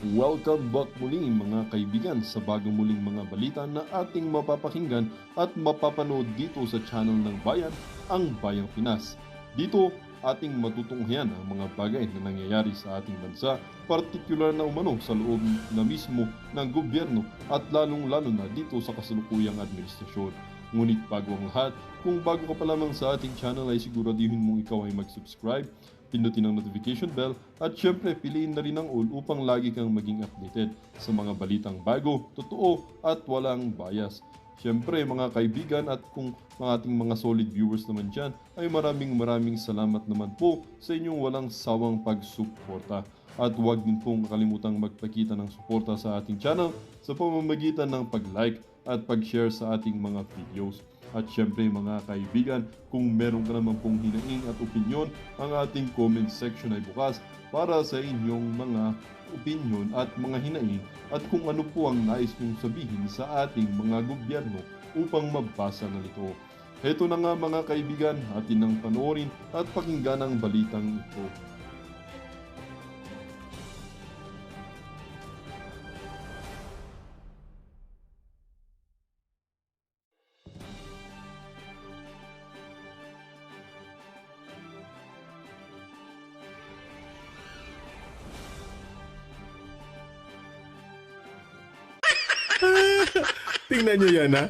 Welcome back muli mga kaibigan sa bagong muling mga balita na ating mapapakinggan at mapapanood dito sa channel ng Bayan, ang Bayang Pinas. Dito, ating matutunghayan ang mga bagay na nangyayari sa ating bansa, partikular na umano sa loob na mismo ng gobyerno at lalong-lalo na dito sa kasalukuyang administrasyon. Ngunit bago ang lahat, kung bago ka pa lamang sa ating channel ay siguraduhin mong ikaw ay mag-subscribe, pindutin ang notification bell at syempre piliin na rin ang all upang lagi kang maging updated sa mga balitang bago, totoo at walang bias. Syempre mga kaibigan at kung mga ating mga solid viewers naman dyan ay maraming salamat naman po sa inyong walang sawang pagsuporta. At huwag din pong kalimutang magpakita ng suporta sa ating channel sa pamamagitan ng pag-like at pag-share sa ating mga videos. At syempre mga kaibigan, kung meron ka naman pong hinaing at opinyon, ang ating comment section ay bukas para sa inyong mga opinyon at mga hinaing at kung ano po ang nais nyong sabihin sa ating mga gobyerno upang mabasa na ito. Heto na nga mga kaibigan, atin nang panoorin at pakinggan ang balitang ito. Tingnan nyo yan, ha?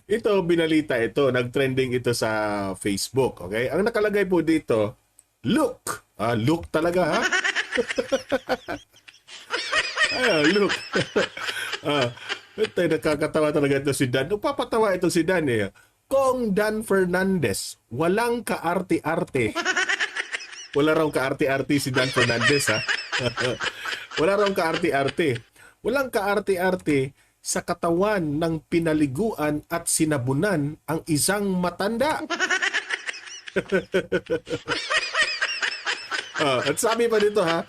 Ito, binalita ito. Nag-trending ito sa Facebook. Okay? Ang nakalagay po dito, look. Look talaga, ha? Look. Ito, nakakatawa talaga ito si Dan. Papatawa ito si Dan, eh. Kong Dan Fernandez, walang kaarte-arte. Wala raw kaarte-arte si Dan Fernandez, ha? Wala raw kaarte-arte. Walang kaarte-arte sa katawan ng pinaliguan at sinabunan ang isang matanda. At sabi pa dito, ha,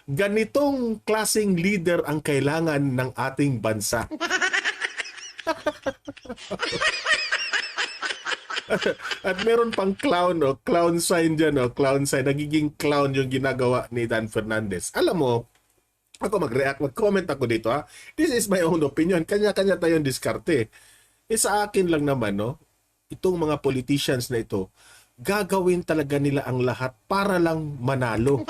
ganitong klaseng leader ang kailangan ng ating bansa. At meron pang clown, clown sign dyan, clown sign. Nagiging clown yung ginagawa ni Dan Fernandez. Alam mo, ako mag-comment ako dito, ha. This is my own opinion. Kanya-kanya tayong diskarte. Sa akin lang naman, itong mga politicians na ito, gagawin talaga nila ang lahat para lang manalo.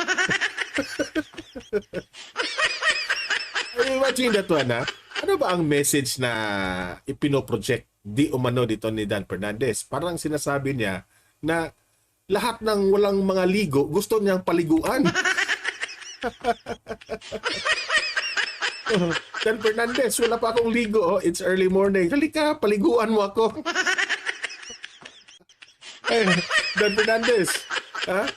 Imagine that one, ha. Ano ba ang message na ipinoproject di umano dito ni Dan Fernandez? Parang sinasabi niya na lahat ng walang mga ligo, gusto niyang paliguan. Dan Fernandez, wala pa akong ligo. It's early morning. Halika, paliguan mo ako. Dan Fernandez, ha?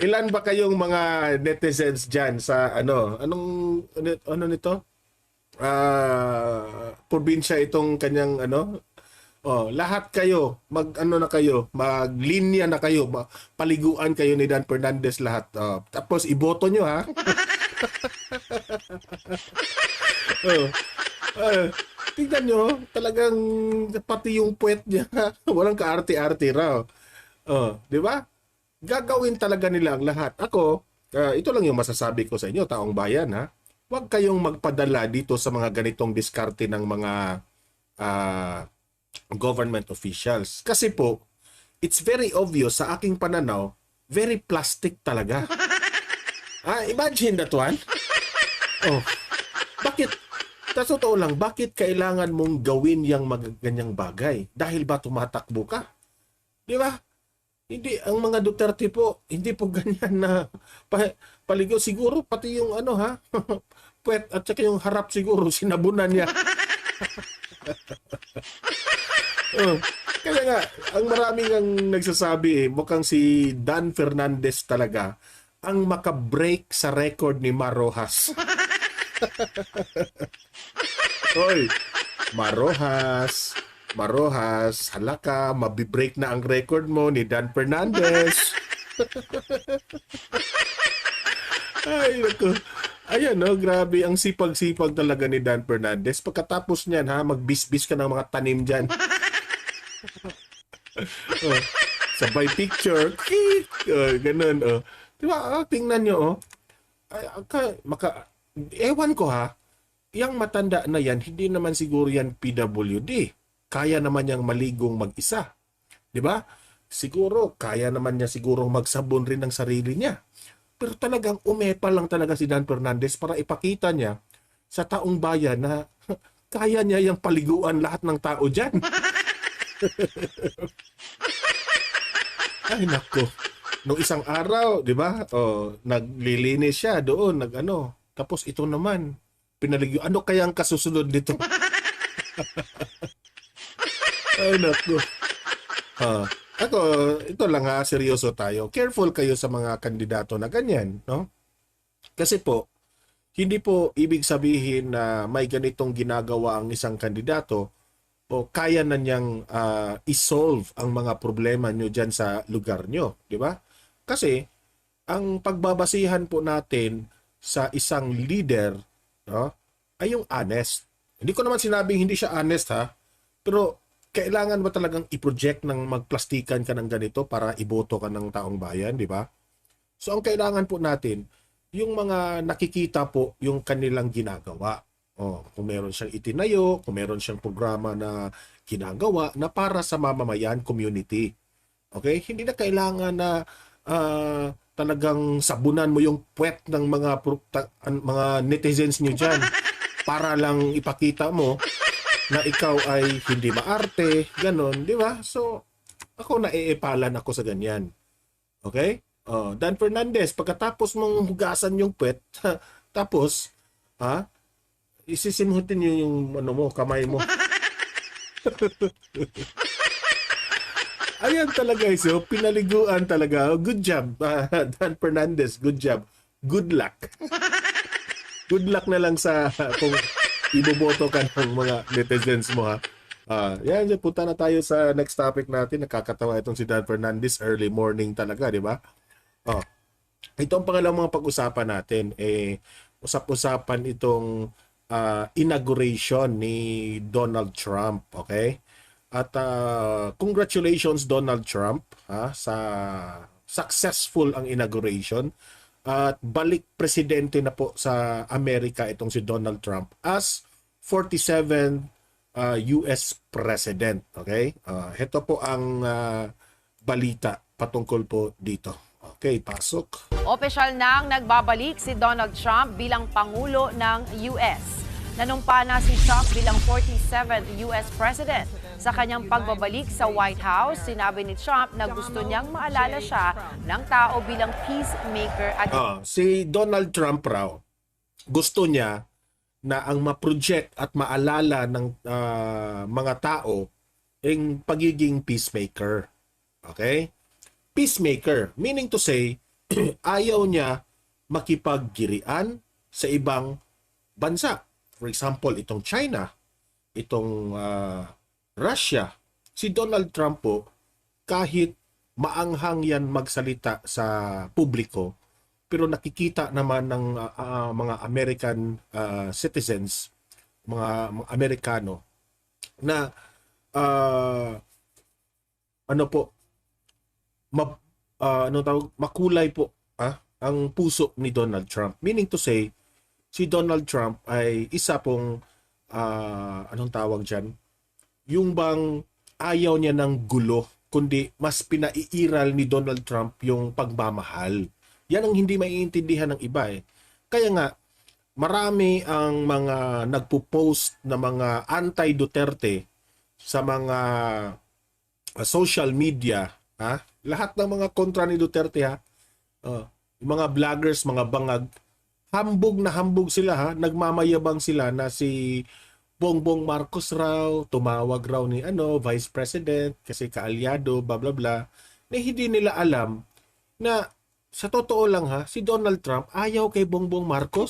Ilan ba kayong mga netizens dyan sa ano nito? Probinsya itong kanyang lahat kayo, maglinya na kayo, paliguan kayo ni Dan Fernandez lahat. Tapos iboto nyo, ha? Tingnan nyo, talagang pati yung puwet niya, walang kaarte-arte raw. Di ba? Gagawin talaga nila ang lahat. Ako, ito lang yung masasabi ko sa inyo, taong bayan, ha? Huwag kayong magpadala dito sa mga ganitong diskarte ng mga government officials. Kasi po, it's very obvious sa aking pananaw, very plastic talaga. Imagine that one. Bakit? Sa totoo lang, bakit kailangan mong gawin yung ganyang bagay? Dahil ba tumatakbo ka? Di ba? Hindi, ang mga Duterte po, hindi po ganyan na paligo. Siguro, pati yung puwet at saka yung harap siguro, sinabunan niya. Kaya nga, ang maraming ang nagsasabi, mukhang si Dan Fernandez talaga ang makabreak sa record ni Marojas. Oy, Marojas, halaka, mabibreak na ang record mo ni Dan Fernandez. Ay, naku. Ayan, grabe. Ang sipag-sipag talaga ni Dan Fernandez. Pagkatapos niyan, magbisbis ka ng mga tanim dyan. Sabay picture. Ganun, Diba? Tingnan nyo, Ewan ko ha, yang matanda na yan, hindi naman siguro yan PWD. Kaya naman niyang maligong mag-isa. Di ba? Siguro, kaya naman niya siguro magsabon rin ng sarili niya. Pero talagang umepa lang talaga si Dan Fernandez para ipakita niya sa taong bayan na kaya niya yung paliguan lahat ng tao dyan. Ay, nako. Nung isang araw, di ba? Naglilinis siya doon, Tapos ito naman, pinaligyo. Ano kaya ang kasusunod nito? Ay, nako. Ako, ito lang ha, seryoso tayo. Careful kayo sa mga kandidato na ganyan, no? Kasi po, hindi po ibig sabihin na may ganitong ginagawa ang isang kandidato o kaya na niyang isolve ang mga problema nyo dyan sa lugar nyo, di ba? Kasi, ang pagbabasihan po natin sa isang leader, no, ay yung honest. Hindi ko naman sinabing hindi siya honest ha, pero kailangan ba talagang i-project ng magplastikan ka ng ganito para iboto ka ng taong bayan, di ba? So ang kailangan po natin, yung mga nakikita po yung kanilang ginagawa. Kung meron siyang itinayo, kung meron siyang programa na ginagawa na para sa mamamayan community. Okay? Hindi na kailangan na talagang sabunan mo yung puwet ng mga netizens nyo dyan para lang ipakita mo na ikaw ay hindi maarte, ganon, di ba? So, ako naiipalan ako sa ganyan. Okay? Dan Fernandez, pagkatapos mong hugasan yung puwet, tapos, isisimutin nyo yung kamay mo. Ayan talaga, so pinaliguan talaga. Good job, Dan Fernandez, good job. Good luck. Good luck na lang sa kung iboboto ka ng mga netizens mo ha. Yan, punta na tayo sa next topic natin. Nakakatawa itong si Dan Fernandez, early morning talaga, di ba? Ito ang pangalawang mga pag-usapan natin. Usap-usapan itong inauguration ni Donald Trump, okay? At congratulations Donald Trump sa successful ang inauguration. At balik presidente na po sa Amerika itong si Donald Trump as 47th US President. Okay? Ito po ang balita patungkol po dito. Okay, pasok. Opisyal nang nagbabalik si Donald Trump bilang Pangulo ng US. Nanumpa na si Trump bilang 47th US President. Sa kanyang pagbabalik sa White House, sinabi ni Trump na gusto niyang maalala siya ng tao bilang peacemaker at si Donald Trump raw, gusto niya na ang ma-project at maalala ng mga tao ang pagiging peacemaker. Okay? Peacemaker, meaning to say, ayaw niya makipaggirian sa ibang bansa. For example, itong China, itong Russia. Si Donald Trump po, kahit maanghang yan magsalita sa publiko, pero nakikita naman ng mga American citizens, mga Amerikano, na makulay po ang puso ni Donald Trump. Meaning to say, si Donald Trump ay isa pong anong tawag dyan? Yung bang ayaw niya ng gulo, kundi mas pinaiiral ni Donald Trump yung pagmamahal. Yan ang hindi maiintindihan ng iba eh. Kaya nga, marami ang mga nagpo-post na mga anti-Duterte sa mga social media. Lahat ng mga kontra ni Duterte yung mga vloggers, mga bangag, hambog na hambog sila nagmamayabang sila na si Bongbong Marcos raw, tumawag raw ni Vice President kasi kaalyado, blah blah blah, na hindi nila alam na sa totoo lang si Donald Trump ayaw kay Bongbong Marcos.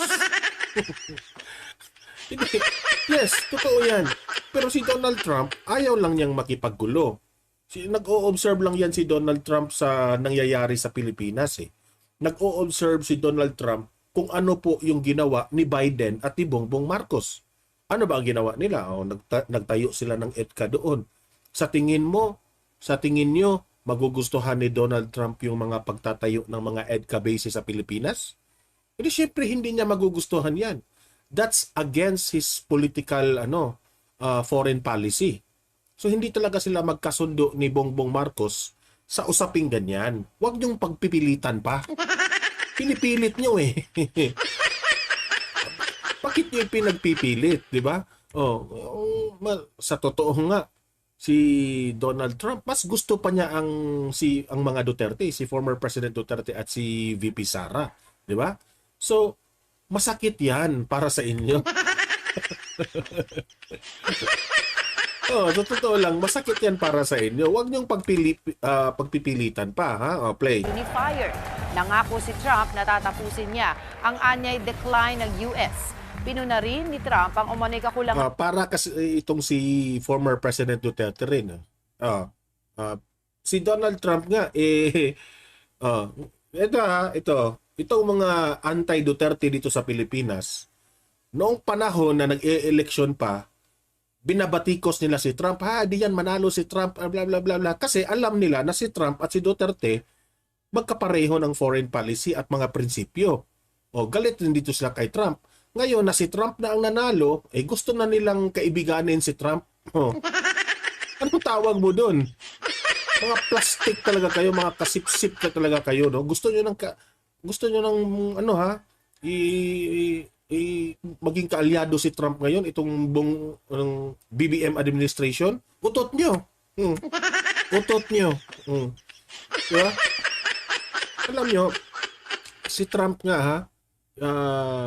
Yes, totoo yan. Pero si Donald Trump ayaw lang niyang makipaggulo. Nag-o-observe lang yan si Donald Trump sa nangyayari sa Pilipinas eh. Nag-o-observe si Donald Trump kung ano po yung ginawa ni Biden at ni Bongbong Marcos. Ano ba ang ginawa nila? Nagtayo sila ng EDCA doon. Sa tingin nyo, magugustuhan ni Donald Trump yung mga pagtatayo ng mga EDCA bases sa Pilipinas? Hindi, syempre hindi niya magugustuhan yan. That's against his political foreign policy. So hindi talaga sila magkasundo ni Bongbong Marcos sa usaping ganyan. Huwag niyong pagpipilitan pa. Pinipilit niyo eh. Bakit niyo pinagpipilit, di ba? Sa totoo nga, si Donald Trump, mas gusto pa niya ang mga Duterte, si former President Duterte at si VP Sara, di ba? So, masakit 'yan para sa inyo. Sa totoo lang, masakit 'yan para sa inyo. Huwag niyong pagpipilitan pa, ha? Play. Unifier. Nangako si Trump na tatapusin niya ang anyay decline ng US. Pinuna rin ni Trump ang umano'y kakulangan. Para kasi itong si former President Duterte rin. Si Donald Trump nga, itong mga anti-Duterte dito sa Pilipinas, noong panahon na nag-e-election pa, binabatikos nila si Trump, di yan manalo si Trump, bla bla bla bla. Kasi alam nila na si Trump at si Duterte magkapareho ng foreign policy at mga prinsipyo. Galit din dito sila kay Trump. Ngayon na si Trump na ang nanalo, gusto na nilang kaibiganin si Trump. Ano tawag mo doon? Mga plastic talaga kayo, mga kasipsip ka talaga kayo, no? Gusto niyo ng maging kaalyado si Trump ngayon, itong BBM administration. Utot nyo. Utot nyo. Diba? Alam nyo, si Trump nga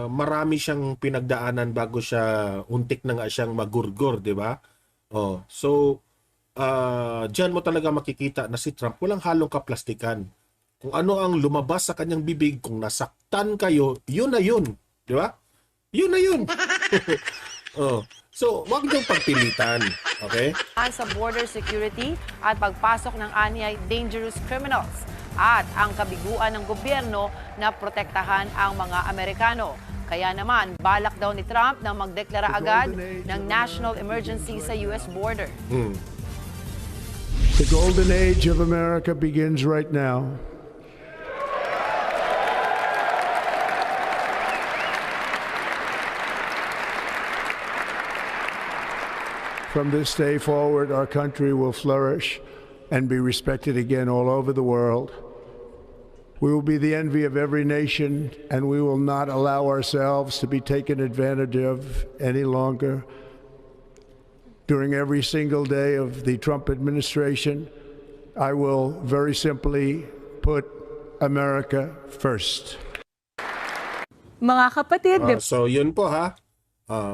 marami siyang pinagdaanan bago siya untik na nga siyang magurgor, di ba? So diyan mo talaga makikita na si Trump walang halong kaplastikan. Kung ano ang lumabas sa kanyang bibig, kung nasaktan kayo, yun na yun, di ba? Yun na yun. So, wag niyong pagpilitan, okay? Sa border security at pagpasok ng anyay dangerous criminals at ang kabiguan ng gobyerno na protektahan ang mga Amerikano. Kaya naman, balak daw ni Trump na magdeklara agad ng national emergency sa US border. The golden age of America begins right now. From this day forward, our country will flourish and be respected again all over the world. We will be the envy of every nation, and we will not allow ourselves to be taken advantage of any longer. During every single day of the Trump administration, I will very simply put America first. Mga kapatid, so yun po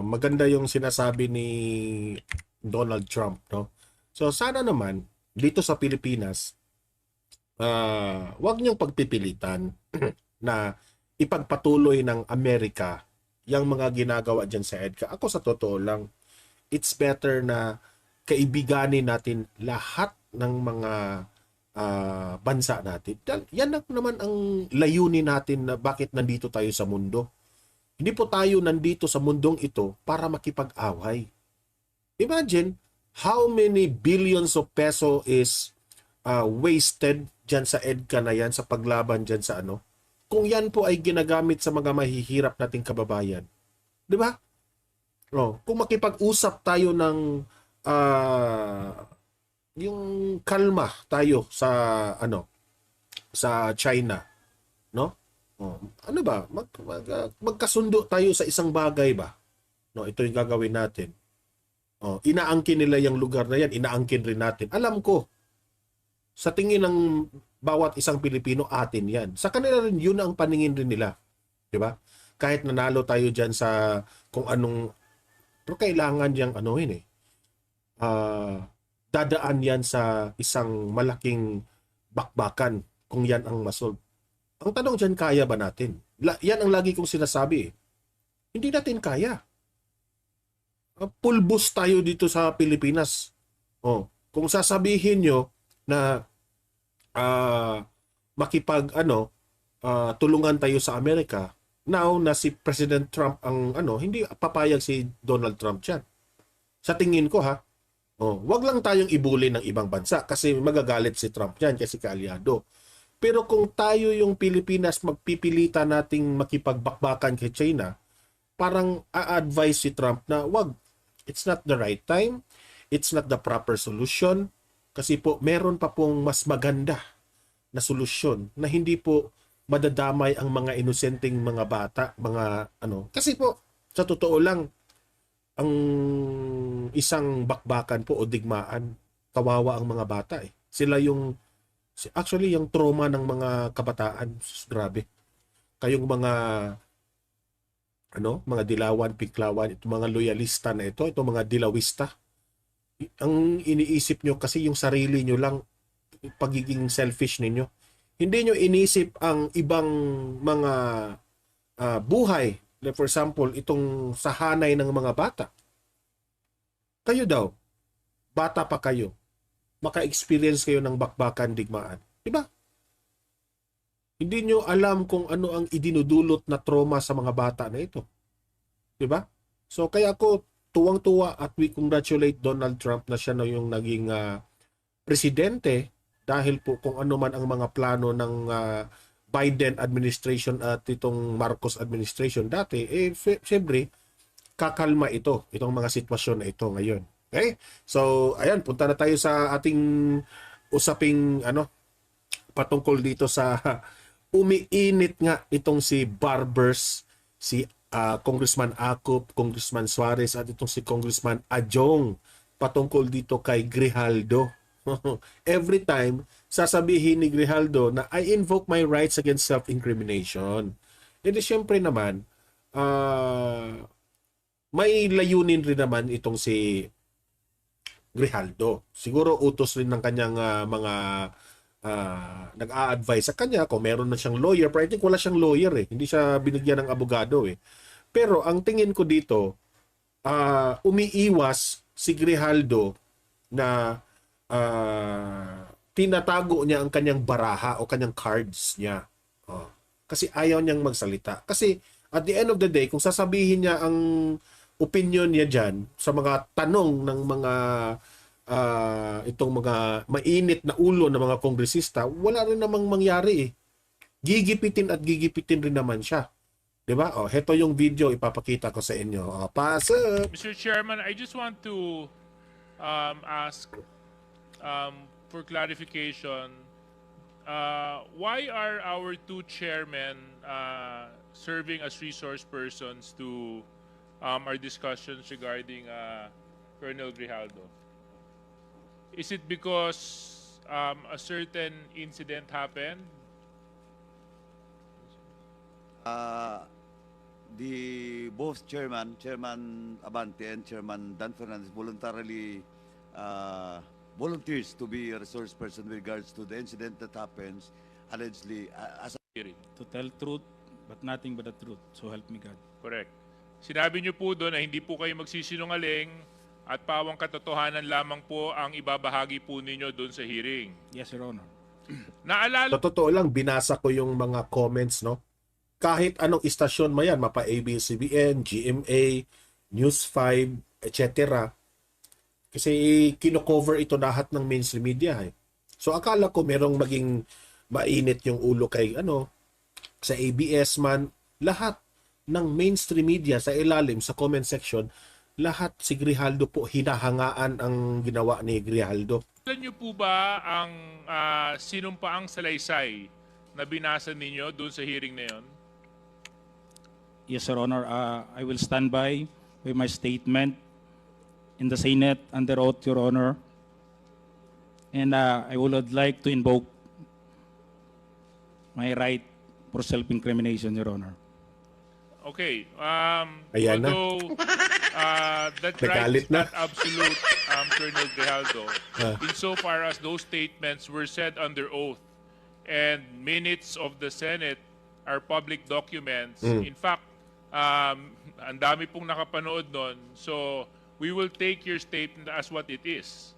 maganda yung sinasabi ni Donald Trump, no? So sana naman dito sa Pilipinas, wag niyong pagpipilitan na ipagpatuloy ng Amerika yung mga ginagawa dyan sa EDCA. Ako sa totoo lang, it's better na kaibiganin natin lahat ng mga bansa natin. Yan naman ang layunin natin na bakit nandito tayo sa mundo. Hindi po tayo nandito sa mundong ito para makipag-away. Imagine how many billions of peso is wasted dyan sa EDCA na yan, sa paglaban dyan sa kung yan po ay ginagamit sa mga mahihirap nating kababayan. Di ba? Kung makipag-usap tayo ng yung kalma tayo sa sa China, no? Ano ba? Magkasundo tayo sa isang bagay ba? No, ito yung gagawin natin. Inaangkin nila yung lugar na yan, inaangkin rin natin. Alam ko, sa tingin ng bawat isang Pilipino, atin yan. Sa kanila rin, yun ang paningin rin nila. Di ba? Kahit nanalo tayo dyan sa kung anong, pero kailangan diyang dadaan yan sa isang malaking bakbakan kung yan ang masolve. Ang tanong dyan, kaya ba natin? Yan ang lagi kong sinasabi. Hindi natin kaya. Pulbos tayo dito sa Pilipinas. Kung sasabihin nyo na tulungan tayo sa Amerika, now na si President Trump ang hindi papayag si Donald Trump dyan. Sa tingin ko wag lang tayong ibuli ng ibang bansa kasi magagalit si Trump dyan kasi kaalyado. Pero kung tayo yung Pilipinas magpipilita nating makipagbakbakan kay China, parang a-advise si Trump na wag, it's not the right time, it's not the proper solution, kasi po meron pa pong mas maganda na solusyon na hindi po madadamay ang mga inosenteng mga bata, mga ano. Kasi po, sa totoo lang, ang isang bakbakan po o digmaan, kawawa ang mga bata eh. Sila yung, actually yung trauma ng mga kabataan, grabe. Kayong mga mga dilawan, piklawan, itong mga loyalista na ito, itong mga dilawista, ang iniisip nyo kasi yung sarili nyo lang, pagiging selfish ninyo. Hindi nyo inisip ang ibang mga buhay. Like for example, itong sahanay ng mga bata. Kayo daw, bata pa kayo, maka-experience kayo ng bakbakan, digmaan. Diba? Hindi nyo alam kung ano ang idinudulot na trauma sa mga bata na ito. Diba? So kaya ako tuwang-tuwa at we congratulate Donald Trump na siya na yung naging presidente dahil po kung ano man ang mga plano ng Biden administration at itong Marcos administration dati, siyempre, kakalma itong mga sitwasyon na ito ngayon. Okay? So, ayan, punta na tayo sa ating usaping patungkol dito sa umiinit nga itong si Barbers, si Congressman Acop, Congressman Suarez at itong si Congressman Adjong patungkol dito kay Grijaldo. Every time, sasabihin ni Grijaldo na I invoke my rights against self-incrimination. E di syempre naman, may layunin rin naman itong si Grijaldo. Siguro utos rin ng kanyang mga nag-a-advise sa kanya kung meron na siyang lawyer. Pero I think wala siyang lawyer eh. Hindi siya binigyan ng abogado eh. Pero ang tingin ko dito, umiiwas si Grijaldo na tinatago niya ang kanyang baraha o kanyang cards niya. Kasi ayaw niyang magsalita. Kasi at the end of the day, kung sasabihin niya ang opinion niya dyan sa mga tanong ng mga itong mga mainit na ulo ng mga kongresista, wala rin namang mangyari eh. Gigipitin at gigipitin rin naman siya. Diba? Heto yung video ipapakita ko sa inyo. Pasok! Mr. Chairman, I just want to ask for clarification. Why are our two chairmen serving as resource persons to our discussions regarding Colonel Grijaldo? Is it because a certain incident happened? The both Chairman Abante and Chairman Dan Fernandez voluntarily volunteers to be a resource person with regards to the incident that happens allegedly as a Hearing. To tell truth, but nothing but the truth. So help me God. Correct. Sinabi niyo po doon na hindi po kayo magsisinungaling at pawang katotohanan lamang po ang ibabahagi po ninyo doon sa hearing. Yes, Your Honor. Naalala Sa totoo lang, binasa ko yung mga comments, no? Kahit anong istasyon mo yan, mapa ABS-CBN, GMA, News 5, etc. Kasi kino-cover ito lahat ng mainstream media. Eh. So akala ko merong maging mainit yung ulo kay sa ABS man, lahat ng mainstream media sa ilalim, sa comment section, lahat si Grijaldo po, hinahangaan ang ginawa ni Grijaldo. alam niyo po ba ang sinumpaang salaysay na binasa ninyo doon sa hearing na yon? Yes, Your Honor. I will stand by my statement in the Senate under oath, Your Honor. And I would like to invoke my right for self-incrimination, Your Honor. Okay. Ayan na. Although that right Nagalit is na. not absolute, Colonel Grijaldo, insofar as those statements were said under oath and minutes of the Senate are public documents. In fact, ang dami pong nakapanood nun. So, we will take your statement as what it is.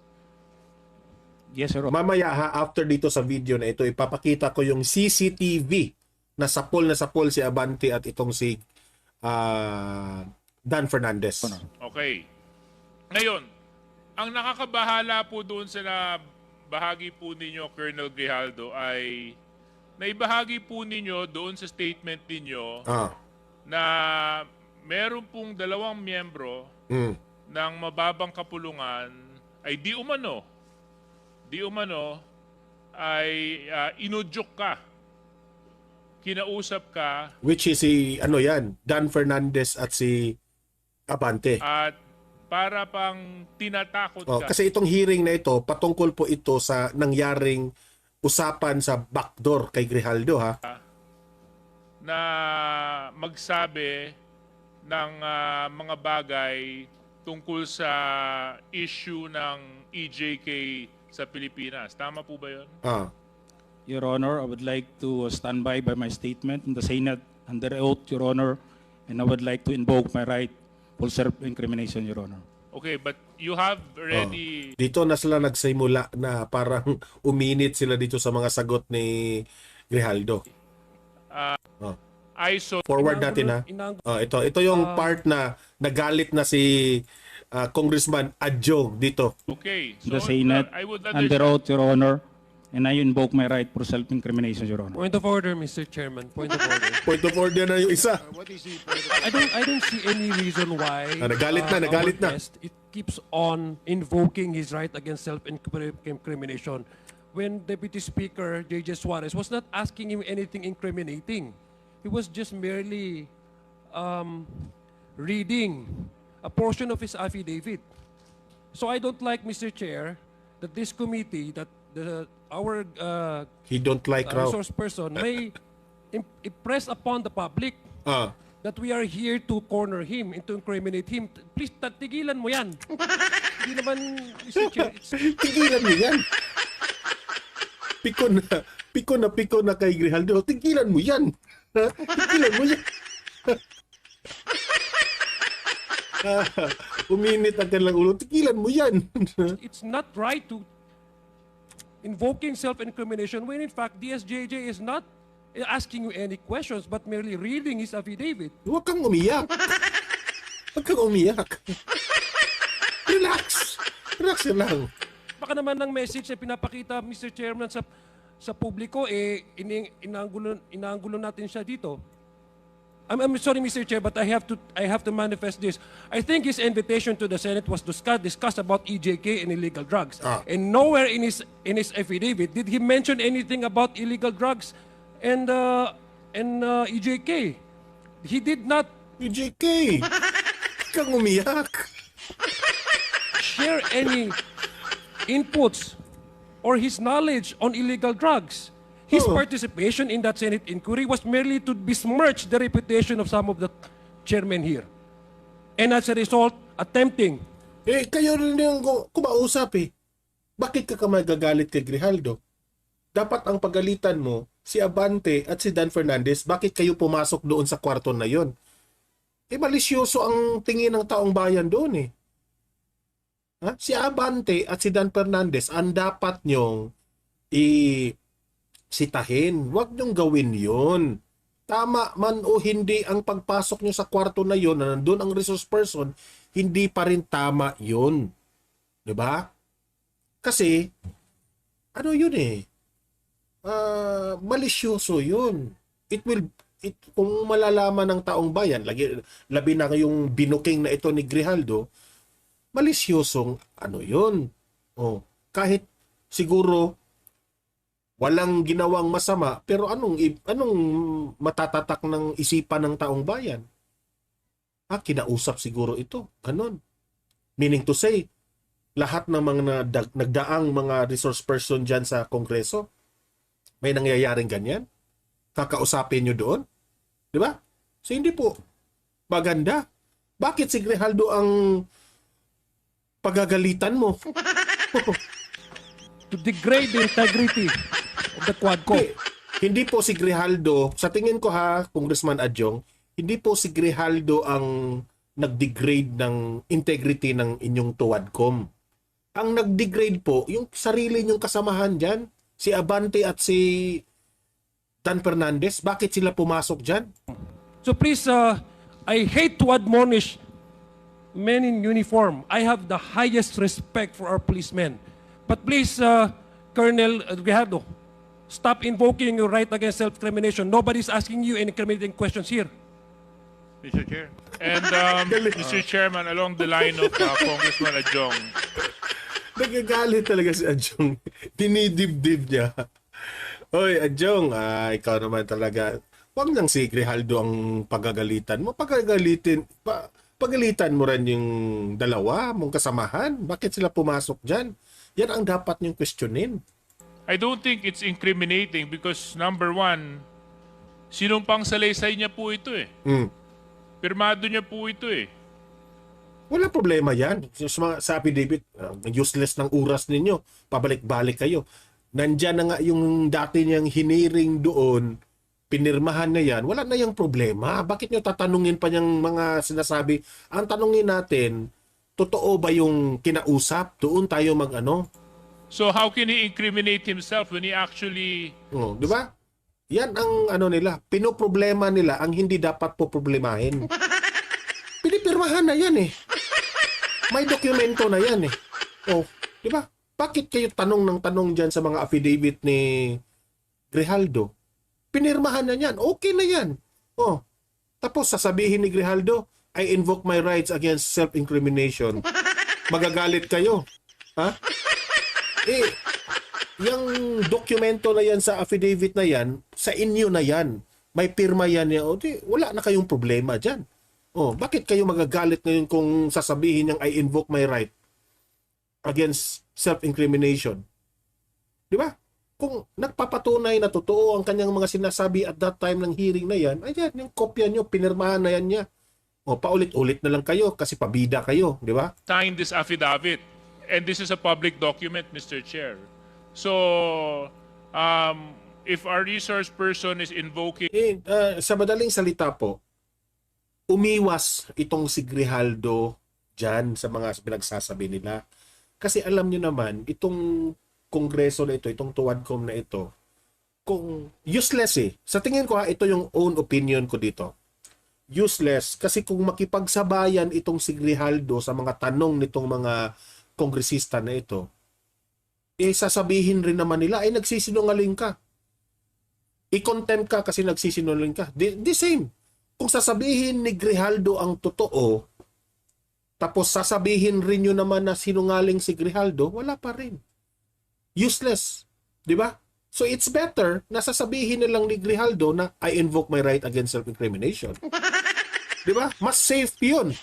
Yes, Your Honor. Mamaya after dito sa video na ito, ipapakita ko yung CCTV na sapol si Abante at itong si Dan Fernandez. Okay. Ngayon, ang nakakabahala po doon sa bahagi po ninyo, Colonel Grijaldo, ay naibahagi po ninyo doon sa statement ninyo na meron pong 2 miyembro ng mababang kapulungan ay di umano ay inudyok ka, kinausap ka, which is si Dan Fernandez at si Abante. at para pang tinatakot ka. Kasi itong hearing na ito, patungkol po ito sa nangyaring usapan sa backdoor kay Grijaldo, ha? Na magsabi ng mga bagay tungkol sa issue ng EJK sa Pilipinas. Tama po ba yun? Your Honor, I would like to stand by my statement in the Senate under oath, Your Honor, and I would like to invoke my right for self-incrimination, Your Honor. Okay, but you have already... Dito na sila nagsimula na parang uminit sila dito sa mga sagot ni Grijaldo. Forward natin, ha. Ito yung part na nagalit na si Congressman Adjo dito. Okay, The Senate I would under oath, Your Honor, and I invoke my right for self-incrimination, Your Honor. Point of order, Mr. Chairman. Point of order. Point of order na yung isa. I don't see any reason why nagalit na. our guest, it keeps on invoking his right against self-incrimination when Deputy Speaker J.J. Suarez was not asking him anything incriminating. He was just merely reading a portion of his affidavit. So I don't like, Mr. Chair, that this committee, that our He don't like raw. resource person may impress upon the public that we are here to corner him and to incriminate him. Please, tigilan mo yan. Hindi naman, Mr. Chair, Tigilan mo yan. Piko na kay Grijaldo. Tigilan mo yan. Tigilan mo yan. Uminit ang kanilang ulo. Tigilan mo yan. it's not right to invoking self-incrimination when in fact DSJJ is not asking you any questions but merely reading his affidavit. Huwag kang umiyak. Huwag kang umiyak. Relax. Relax lang. Baka naman ng message na pinapakita, Mr. Chairman, sa publiko, inaanggulo natin siya dito. I'm sorry, Mr. Chair, but I have to manifest this. I think his invitation to the Senate was to discuss about EJK and illegal drugs. And nowhere in his affidavit did he mention anything about illegal drugs and EJK. He did not EJK. Kang umiyak. share any inputs or his knowledge on illegal drugs. His participation in that Senate inquiry was merely to besmirch the reputation of some of the chairmen here. And as a result, attempting. Kayo rin yung kumausap eh. Bakit ka magagalit kay Grijaldo? Dapat ang pagalitan mo, si Abante at si Dan Fernandez, bakit kayo pumasok doon sa kwarto na yon? Malisyoso ang tingin ng taong bayan doon eh. Si Abante at si Dan Fernandez, ang dapat nyong sitahin. Huwag niyong gawin yun. Tama man o hindi ang pagpasok niyo sa kwarto na yun, na nandun ang resource person, hindi pa rin tama yun. Diba? Kasi, ano yun eh, malisyoso yun. Kung malalaman ng taong bayan, labi na yung binuking na ito ni Grijaldo, malisyosong ano yun. Kahit siguro, walang ginawang masama, pero anong matatatak ng isipan ng taong bayan? Kinausap siguro ito. Ganon. Meaning to say, lahat ng mga nagdaang mga resource person dyan sa Kongreso, may nangyayaring ganyan? Kakausapin nyo doon? Di ba? So hindi po maganda. Bakit si Grijaldo ang pagagalitan mo? To degrade the integrity of the Quadcom. Hindi po si Grijaldo, sa tingin ko Congressman Adjong, hindi po si Grijaldo ang nag-degrade ng integrity ng inyong Quadcom. Ang nag-degrade po, yung sarili nyong kasamahan dyan, si Abante at si Dan Fernandez, bakit sila pumasok dyan? So please, I hate to admonish men in uniform. I have the highest respect for our policemen. But please, Colonel Grijaldo, Stop invoking your right against self-incrimination. Nobody's asking you any incriminating questions here. Mr. Chair. And Mr. Chairman, along the line of Congressman Adjong, Nagagalit talaga si Adjong. Dinidibdib niya. Oy, Adjong, ikaw naman talaga. Huwag nang si Grijaldo ang pagagalitan mo. Pagalitan mo rin yung dalawa mong kasamahan. Bakit sila pumasok dyan? Yan ang dapat niyong questionin. I don't think it's incriminating because number one, sinumpang salaysay niya po ito eh. Pirmado niya po ito eh. Wala problema yan. Sa affidavit, useless ng oras ninyo. Pabalik-balik kayo. Nandyan na nga yung dati niyang hiniring doon, pinirmahan na yan, wala na yung problema. Bakit nyo tatanungin pa niyang mga sinasabi? Ang tanungin natin, totoo ba yung kinausap? Doon tayo mag-ano? So how can he incriminate himself when he actually... Di ba? Yan ang ano nila. Pinoproblema nila ang hindi dapat po problemahin. Pinipirmahan na yan eh. May dokumento na yan eh. Di ba? Bakit kayo tanong ng tanong dyan sa mga affidavit ni Grijaldo? Pinirmahan na yan. Okay na yan. Tapos sasabihin ni Grijaldo, I invoke my rights against self-incrimination. Magagalit kayo. Ha? Yung dokumento na yan sa affidavit na yan, sa inyo na yan. May pirma yan. Wala na kayong problema dyan. Bakit kayo magagalit ngayon kung sasabihin niyang I invoke my right against self-incrimination? Di ba? Kung nagpapatunay na totoo ang kanyang mga sinasabi at that time ng hearing na yan, ayan, yung kopya nyo, pinirmahan na yan niya. Paulit-ulit na lang kayo kasi pabida kayo, di ba? Sign this affidavit. And this is a public document, Mr. Chair. So, if our resource person is invoking... sa madaling salita po, umiwas itong si Grijaldo dyan sa mga pinagsasabi nila. Kasi alam nyo naman, itong kongreso na ito, itong tuwadcom na ito, kung useless eh. Sa tingin ko ito yung own opinion ko dito. Useless kasi kung makipagsabayan itong si Grijaldo sa mga tanong nitong mga kongresista na ito, sasabihin rin naman nila, ay nagsisinungaling ka. I-contempt ka kasi nagsisinungaling ka. The same. Kung sasabihin ni Grijaldo ang totoo, tapos sasabihin rin nyo naman na sinungaling si Grijaldo, wala pa rin. Useless. Di ba? So it's better na sasabihin na lang ni Grijaldo na I invoke my right against self-incrimination. Di ba? Mas safe yun.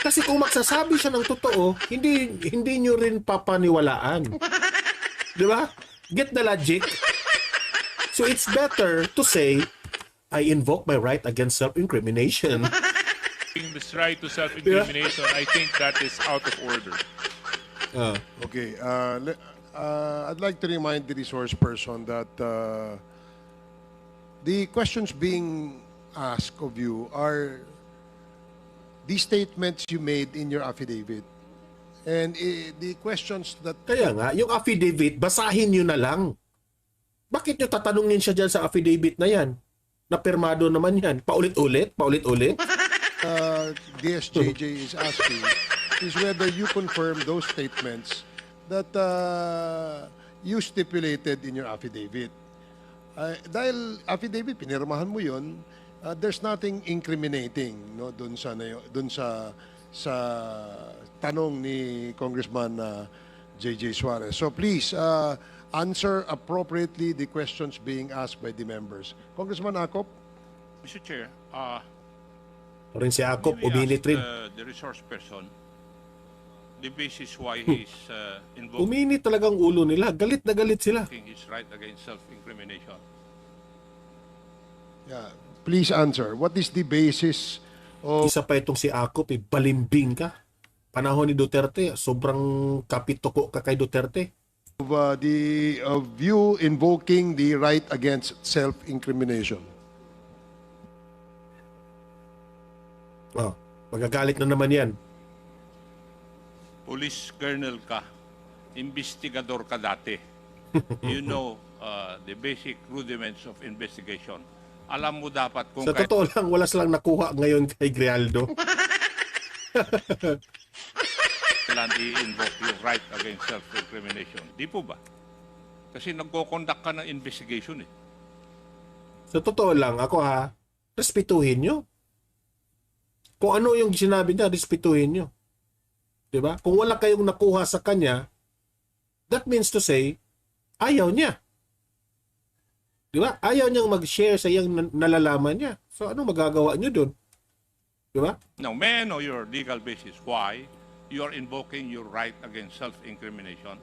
Kasi kung magsasabi siya ng totoo, hindi nyo rin papaniwalaan. Di ba? Get the logic? So it's better to say, I invoke my right against self-incrimination. This right to self-incrimination, I think that is out of order. Okay. I'd like to remind the resource person that the questions being asked of you are the statements you made in your affidavit. And the questions that... Kaya nga, yung affidavit, basahin nyo na lang. Bakit nyo tatanungin siya dyan sa affidavit na yan? Napirmado naman yan. Paulit-ulit? Paulit-ulit? DSJJ is asking is whether you confirm those statements that you stipulated in your affidavit. Dahil affidavit, pinirmahan mo yun, there's nothing incriminating no doon sa tanong ni Congressman JJ Suarez. So please answer appropriately the questions being asked by the members. Congressman Acop? Mr. Chair, rin si Acop, uminit rin. The resource person, the basis why he's invoking Uminit talagang ulo nila. Galit na galit sila. his right against self-incrimination. Yeah. Please answer. What is the basis of... Isa pa itong si Acop, balimbing ka. Panahon ni Duterte, sobrang kapitoko ka kay Duterte. Of you invoking the right against self-incrimination. Magagalit na naman yan. Police colonel ka, investigador ka dati. You know the basic rudiments of investigation. Alam mo dapat kung... Sa totoo lang, wala silang nakuha ngayon kay Grijaldo. kailan i-invoke yung right against self-incrimination. Di po ba? Kasi nagko-conduct ka ng investigation eh. Sa totoo lang, ako respetuhin nyo. Kung ano yung sinabi niya, respetuhin nyo. Diba? Kung wala kayong nakuha sa kanya, that means to say, ayaw niya. Diba? Ayaw niyang mag-share sa iyang nalalaman niya. So ano magagawa niyo doon? Diba? Now, may I know your legal basis why you are invoking your right against self-incrimination?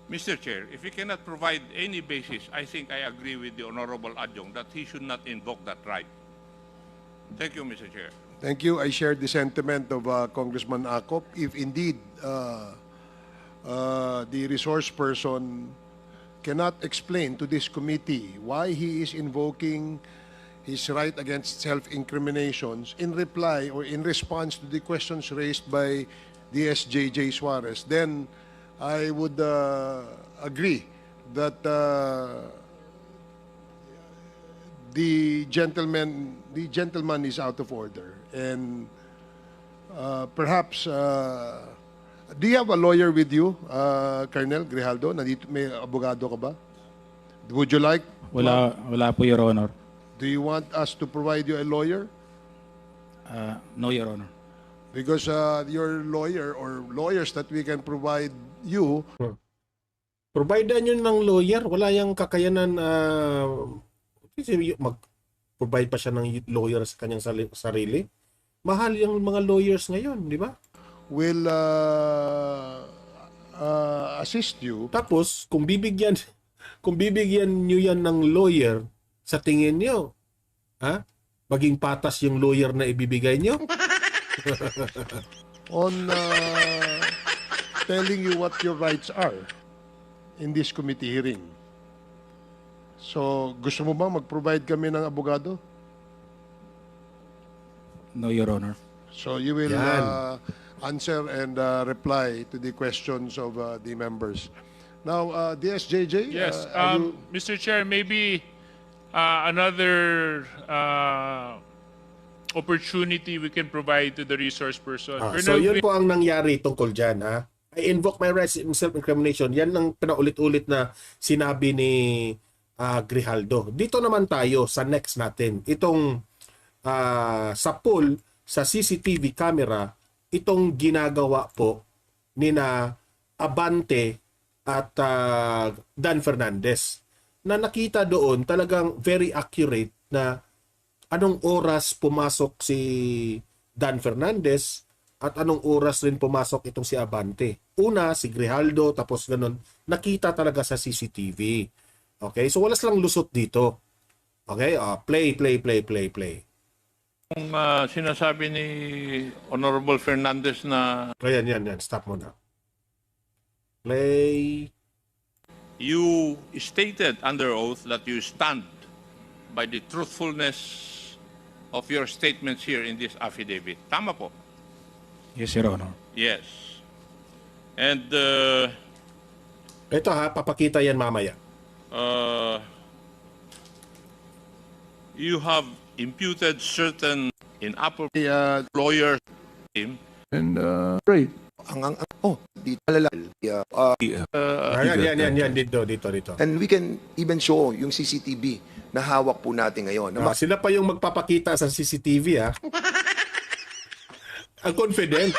Mr. Chair, if he cannot provide any basis, I think I agree with the Honorable Adjong that he should not invoke that right. Thank you, Mr. Chair. Thank you. I share the sentiment of Congressman Acop. If indeed the resource person cannot explain to this committee why he is invoking his right against self-incriminations in reply or in response to the questions raised by DSJJ Suarez, then I would agree that the gentleman is out of order, and perhaps do you have a lawyer with you, Colonel Grijaldo? Nandito may abogado ka ba? Would you like? Wala po, Your Honor. Do you want us to provide you a lawyer? No, Your Honor. Because your lawyer or lawyers that we can provide you. Providean yun ng lawyer. Wala yung kakayanan mag-provide pa siya ng lawyer sa kanyang sarili. Mahal yung mga lawyers ngayon, di ba? Will assist you. Tapos, kung bibigyan nyo yan ng lawyer, sa tingin nyo, maging patas yung lawyer na ibibigay nyo? On telling you what your rights are in this committee hearing. So, gusto mo bang mag-provide kami ng abogado? No, Your Honor. So, you will answer and reply to the questions of the members. Now, DSJJ? Yes, Mr. Chair, maybe another opportunity we can provide to the resource person. So yun po ang nangyari tungkol dyan. I invoke my rights in self-incrimination. Yan ang pinaulit-ulit na sinabi ni Grijaldo. Dito naman tayo sa next natin. Itong sa poll, sa CCTV camera, itong ginagawa po ni na Abante at Dan Fernandez. Na nakita doon talagang very accurate na anong oras pumasok si Dan Fernandez at anong oras rin pumasok itong si Abante. Una, si Grijaldo, tapos ganun. Nakita talaga sa CCTV. Okay? So, walas lang lusot dito. Okay? Play. Kung sinasabi ni Honorable Fernandez na Yan. Stop mo na. Play. you stated under oath that you stand by the truthfulness of your statements here in this affidavit. Tama po? Yes, Your Honor. Yes. And Ito papakita yan mamaya. you have imputed certain inappropriate lawyers team. And di talala. Yan, dito. And we can even show yung CCTV na hawak po natin ngayon. Sila pa yung magpapakita sa CCTV, Ang confident.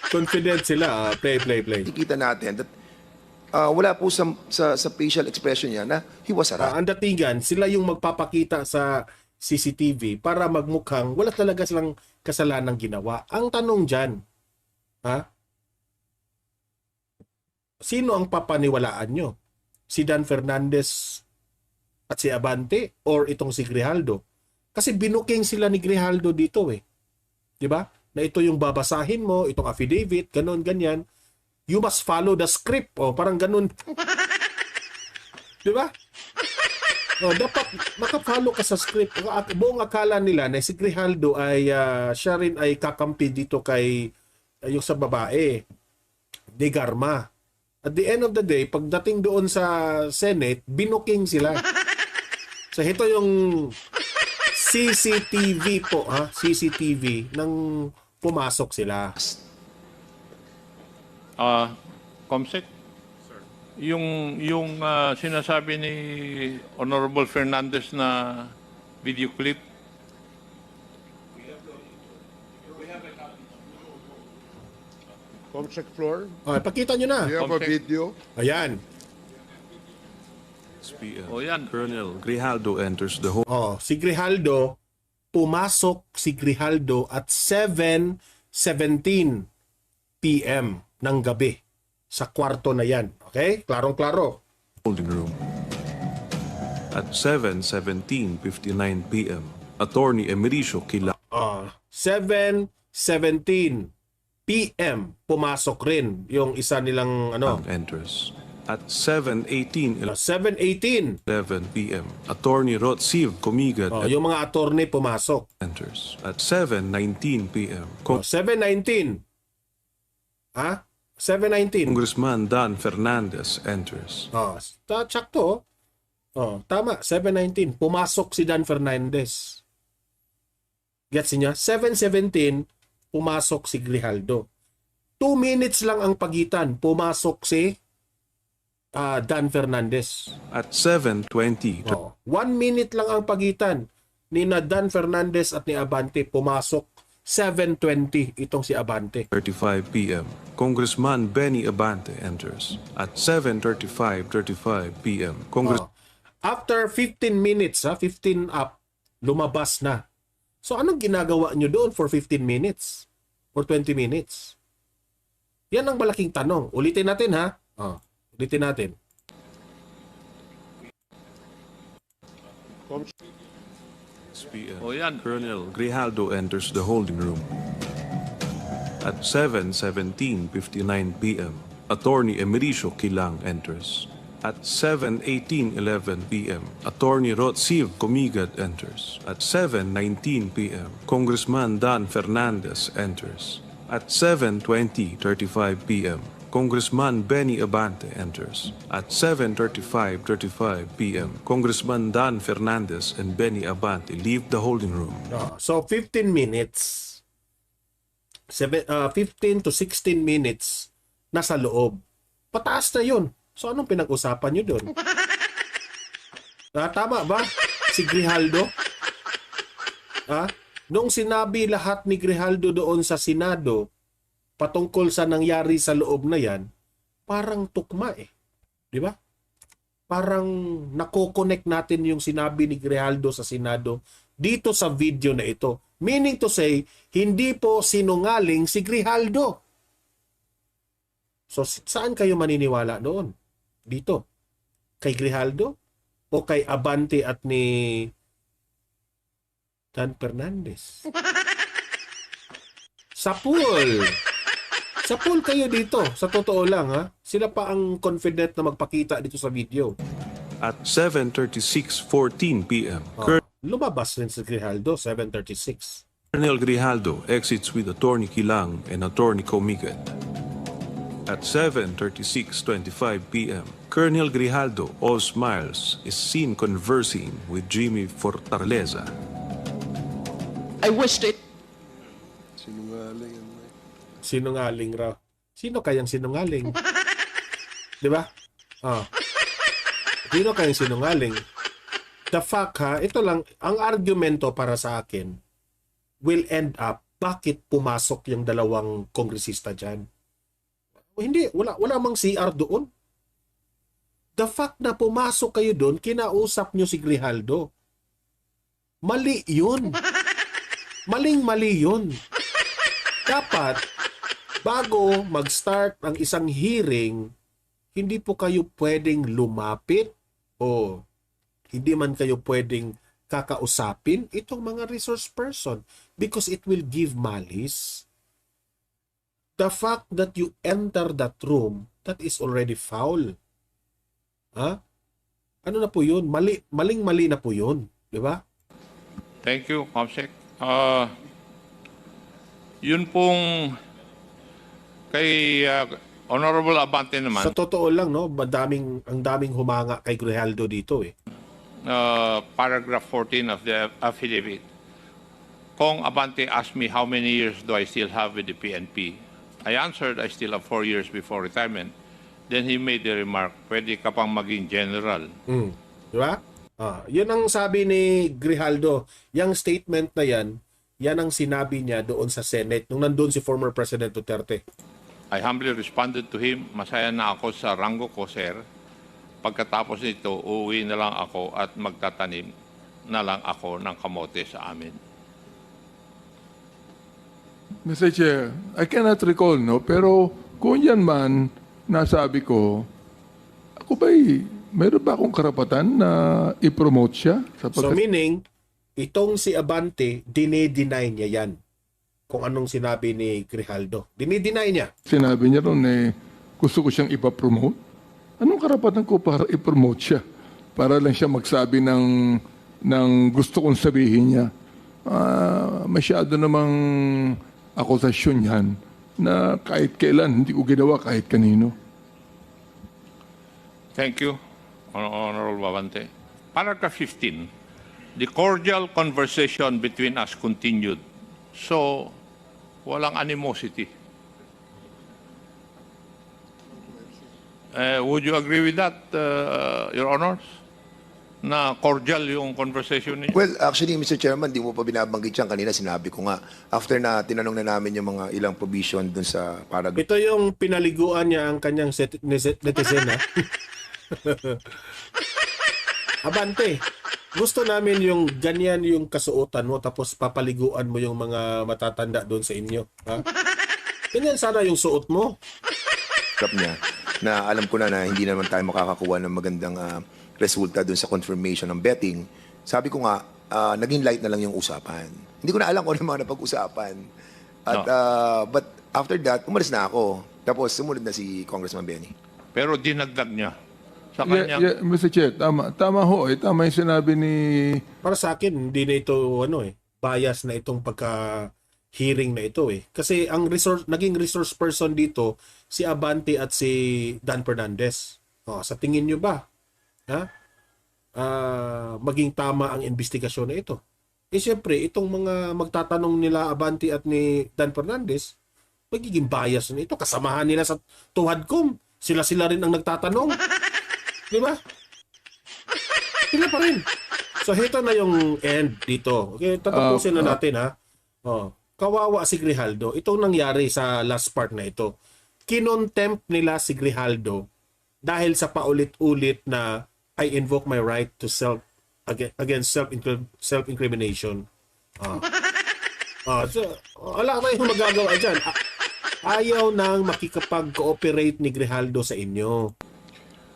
Confident sila. Play. Ikita natin that wala po sa facial expression niya na he was harassed. Ang datingan, sila yung magpapakita sa CCTV para magmukhang wala talaga silang kasalanang ginawa. Ang tanong dyan, sino ang papaniwalaan nyo? Si Dan Fernandez at si Abante or itong si Grijaldo? Kasi binuking sila ni Grijaldo dito Di ba? Na ito yung babasahin mo, itong affidavit, ganyan. You must follow the script. Parang ganun. Di ba? Dapat makafollow ka sa script. Buong akala nila na si Grijaldo ay siya rin ay kakampi dito kay yung sa babae, De Garma. At the end of the day, pagdating doon sa Senate, binuking sila. So ito yung CCTV po, ha? CCTV nang pumasok sila. Comsec, yung sinasabi ni Honorable Fernandez na video clip, Comsec floor. Pakita nyo na. You have a video. Ayan. yan. Colonel Grijaldo enters the home. Si Grijaldo, pumasok si Grijaldo at 7:17 p.m. ng gabi sa kwarto na yan. Okay? Klarong-klaro. Holding room. At 7:59 p.m., Attorney Emericio Kilang 7:17 p.m. pumasok rin yung isa nilang enters. At 7:18 7:18 11 p.m., Attorney Rotsiv Comigat yung mga attorney pumasok. enters. At 7:19 p.m., 7:19 7:19 Congressman Dan Fernandez enters. Sakto. Tama, 7:19 pumasok si Dan Fernandez. Gets niya? 7:17 pumasok si Grijaldo. 2 minutes lang ang pagitan, pumasok si Dan Fernandez. At 7:20 1 minute lang ang pagitan ni na Dan Fernandez at ni Abante, pumasok 7:20 itong si Abante. 35 p.m., Congressman Benny Abante enters. At 7:35 p.m., After 15 minutes, 15 up, lumabas na. So anong ginagawa nyo doon for 15 minutes? Or 20 minutes? Yan ang malaking tanong. Ulitin natin, ha? Ulitin natin. Colonel Grijaldo enters the holding room. At 7:59 p.m., Attorney Emericio Kilang enters. At 7:11 p.m., Attorney Rotsiv Comigat enters. At 7:19 p.m., Congressman Dan Fernandez enters. At 7:35 p.m., Congressman Benny Abante enters. At 7:35 p.m., Congressman Dan Fernandez and Benny Abante leave the holding room. So 15 minutes. 15 to 16 minutes nasa loob. Pataas na yun. So anong pinag-usapan nyo doon? Tama ba? Si Grijaldo? Noong sinabi lahat ni Grijaldo doon sa Senado patungkol sa nangyari sa loob na yan, parang tukma Di ba? Parang nako-connect natin yung sinabi ni Grijaldo sa Senado dito sa video na ito. Meaning to say, hindi po sinungaling si Grijaldo. So saan kayo maniniwala doon? Dito? Kay Grijaldo? O kay Abante at ni Dan Fernandez? Sa pool! Sa pool kayo dito. Sa totoo lang, sila pa ang confident na magpakita dito sa video. At 7:36:14 p.m., lumabas rin si Grijaldo, 7:36. Colonel Grijaldo exits with Attorney Kilang and Attorney Comigat. At 7:36:25 p.m., Colonel Grijaldo, all smiles, is seen conversing with Jimmy Fortaleza. I wished it. Sinungaling raw. Sino kayang sinungaling? Di ba? Sino kayang sinungaling? The fact ito lang, ang argumento para sa akin will end up, bakit pumasok yung dalawang kongresista dyan? Hindi, wala mang CR doon. The fact na pumasok kayo doon, kinausap nyo si Grijaldo. Mali yun. Maling-mali yun. Dapat, bago mag-start ang isang hearing, hindi po kayo pwedeng lumapit o hindi man kayo pwedeng kakausapin itong mga resource person because it will give malice. The fact that you enter that room, that is already foul. Ano na po yun? Maling-mali na po yun. Di ba? Thank you, Comsec. Yun pong kay Honorable Abante naman. Sa totoo lang, no, ang daming humanga kay Grijaldo dito paragraph 14 of the affidavit, Kong Abante asked me how many years do I still have with the PNP. I answered I still have 4 years before retirement. Then he made the remark, pwede ka pang maging general. Di ba? Yun ang sabi ni Grijaldo. Yung statement na yan ang sinabi niya doon sa Senate nung nandun si former President Duterte. I humbly responded to him, masaya na ako sa ranggo ko, sir. Pagkatapos nito, uuwi na lang ako at magtatanim na lang ako ng kamote sa amin. Mr. Chair, I cannot recall, no? Pero kung yan man, nasabi ko, ako ba'y, meron ba akong karapatan na i-promote siya? So meaning, itong si Abante, dinideny niya yan. Kung anong sinabi ni Grijaldo. Dinideny niya. Sinabi niya ron gusto ko siyang ipapromote. Anong karapatan ko para i-promote siya? Para lang siya magsabi ng gusto kong sabihin niya. Masyado namang akusasyon yan na kahit kailan, hindi ko ginawa kahit kanino. Thank you, Honorable Babante. Paragraph 15. The cordial conversation between us continued. So, walang animosity. Would you agree with that, Your Honors? Na cordial yung conversation niyo? Well, actually, Mr. Chairman, di mo pa binabanggit yan. Kanina sinabi ko nga, after na tinanong na namin yung mga ilang provision dun sa paragraph. Ito yung pinaliguan niya ang kanyang netizen, ha? Abante, gusto namin yung ganyan yung kasuotan mo tapos papaliguan mo yung mga matatanda doon sa inyo. Ha? Ganyan sana yung suot mo. Niya, na alam ko na hindi naman tayo makakakuha ng magandang resulta doon sa confirmation ng betting. Sabi ko nga, naging light na lang yung usapan. Hindi ko na alam kung ano mga napag-usapan. At, but after that, umalis na ako. Tapos sumunod na si Congressman Benny. Pero dinagdag niya. Sa kanyang... Mr. Chair, tama ho. Tama yung sinabi ni... Para sa akin, hindi na ito bias na itong pagka-hearing na ito. Kasi ang naging resource person dito, si Abante at si Dan Fernandez. Sa tingin nyo ba? Maging tama ang investigasyon na ito. Siyempre, itong mga magtatanong nila Abante at ni Dan Fernandez, magiging bias na ito. Kasamahan nila sa Tuhadcom. Sila rin ang nagtatanong. Di ba? Sila pa rin. So, ito na yung end dito. Okay, tatapusin na natin, ha? Kawawa si Grijaldo. Itong nangyari sa last part na ito. Kinontempt nila si Grijaldo dahil sa paulit-ulit na I invoke my right to against self-incrimination. So, wala tayong magagawa dyan. Ayaw nang makikipag-cooperate ni Grijaldo sa inyo.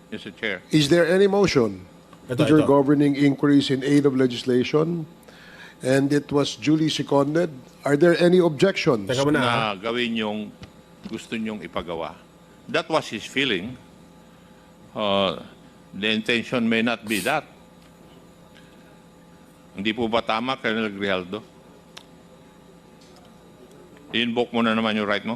Mr. Chair. Is there any motion that your governing inquiries in aid of legislation and it was duly seconded? Are there any objections? Na gawin yung gusto nyong ipagawa. That was his feeling. The intention may not be that. Hindi po ba tama, Colonel Grijaldo? I-invoke mo na naman yung right mo?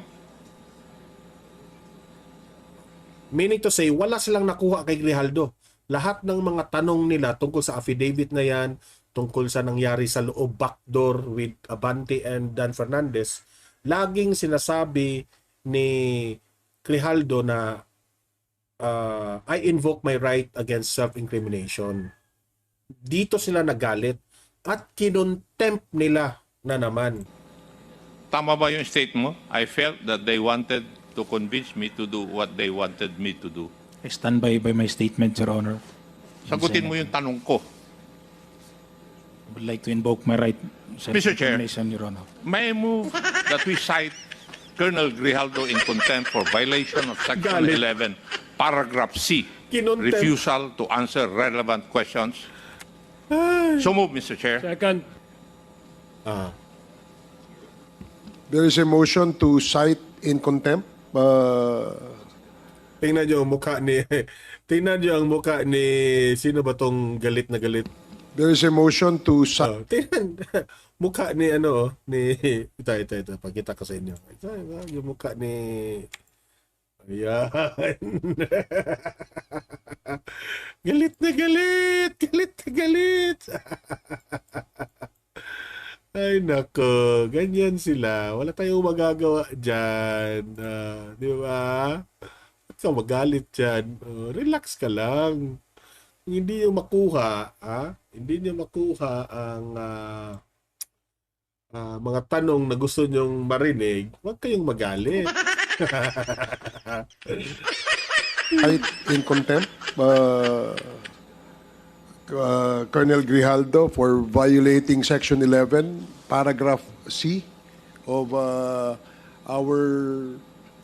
Meaning to say, wala silang nakuha kay Grijaldo. Lahat ng mga tanong nila tungkol sa affidavit na yan, tungkol sa nangyari sa loob backdoor with Abante and Dan Fernandez, laging sinasabi ni Grijaldo na I invoke my right against self-incrimination. Dito sila nagalit at kinontempt nila na naman. Tama ba yung state mo? I felt that they wanted to convince me to do what they wanted me to do. I stand by my statement, Your Honor. Sagutin mo yung tanong ko. I would like to invoke my right Mr. Chair, Your Honor. May I move that we cite Colonel Grijaldo in contempt for violation of Section 11, Paragraph C, refusal to answer relevant questions. So move, Mr. Chair. Second. There is a motion to cite in contempt. Tingnan niyo ang mukha ni sino ba tong galit na galit? There is a motion to cite. Tingnan mukha ni ni ito pakita ko sa inyo. Ito yung mukha ni ayan. galit na galit. nako, ganyan sila. Wala tayong magagawa dyan. Di ba? At ka magalit dyan. Relax ka lang. Kung hindi nyo makuha, hindi nyo makuha ang mga tanong na gusto nyong marinig, huwag kayong magalit. In contempt, Colonel Grijaldo for violating Section 11, Paragraph C of our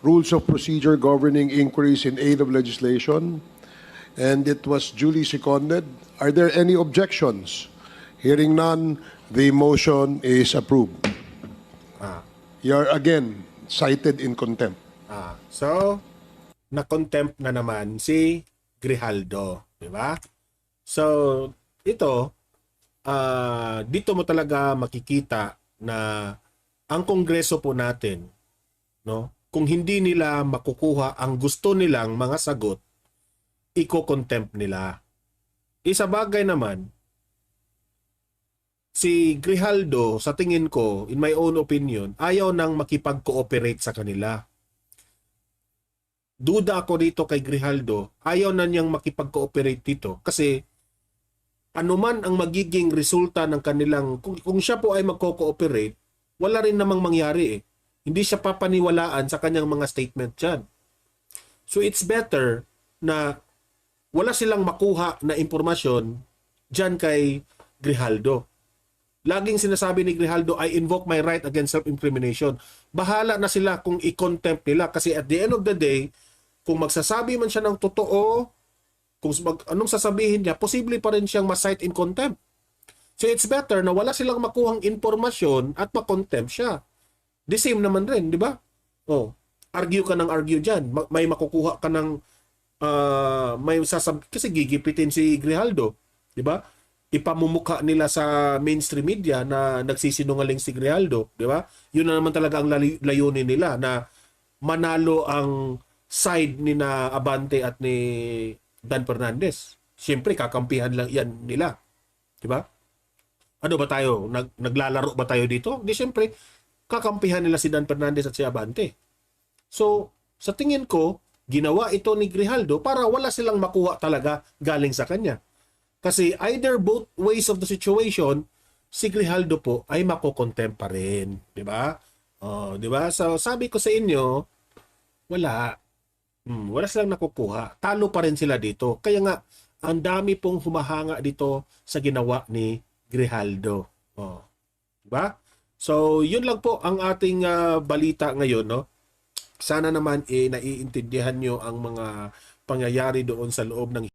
Rules of Procedure governing inquiries in aid of legislation, and it was duly seconded. Are there any objections? Hearing none, the motion is approved. You're again cited in contempt. So, na-contempt na naman si Grijaldo, di ba? So, ito, dito mo talaga makikita na ang Kongreso po natin, no, kung hindi nila makukuha ang gusto nilang mga sagot, iko-contempt nila. Isa bagay naman, si Grijaldo, sa tingin ko, in my own opinion, ayaw nang makipag-cooperate sa kanila. Duda ako dito kay Grijaldo, ayaw na niyang makipag-cooperate dito kasi anuman ang magiging resulta ng kanilang, kung siya po ay magko-cooperate, wala rin namang mangyari eh. Hindi siya papaniwalaan sa kanyang mga statement dyan. So it's better na wala silang makuha na impormasyon dyan kay Grijaldo. Laging sinasabi ni Grijaldo, I invoke my right against self-incrimination. Bahala na sila kung i-contempt nila kasi at the end of the day, kung magsasabi man siya ng totoo, kung anong sasabihin niya, posible pa rin siyang ma-cite in contempt. So it's better na wala silang makuhang informasyon at ma-contempt siya. The same naman rin, di ba? Argue ka ng argue dyan. May makukuha ka ng may kasi gigipitin si Grijaldo, di ba? Ipamumukha nila sa mainstream media na nagsisinungaling si Grijaldo, di ba? Yun na naman talaga ang layunin nila na manalo ang side ni na Abante at ni Dan Fernandez. Siyempre, kakampihan lang yan nila. Di ba? Ano ba tayo? Naglalaro ba tayo dito? Di siyempre, kakampihan nila si Dan Fernandez at si Abante. So, sa tingin ko, ginawa ito ni Grijaldo para wala silang makuha talaga galing sa kanya. Kasi either both ways of the situation, si Grijaldo po ay makokontempt pa rin. Di ba? Di ba? So, sabi ko sa inyo, wala. Wala silang nakukuha. Talo pa rin sila dito. Kaya nga, ang dami pong humahanga dito sa ginawa ni Grijaldo. Diba? So, yun lang po ang ating balita ngayon. No? Sana naman naiintindihan nyo ang mga pangyayari doon sa loob ng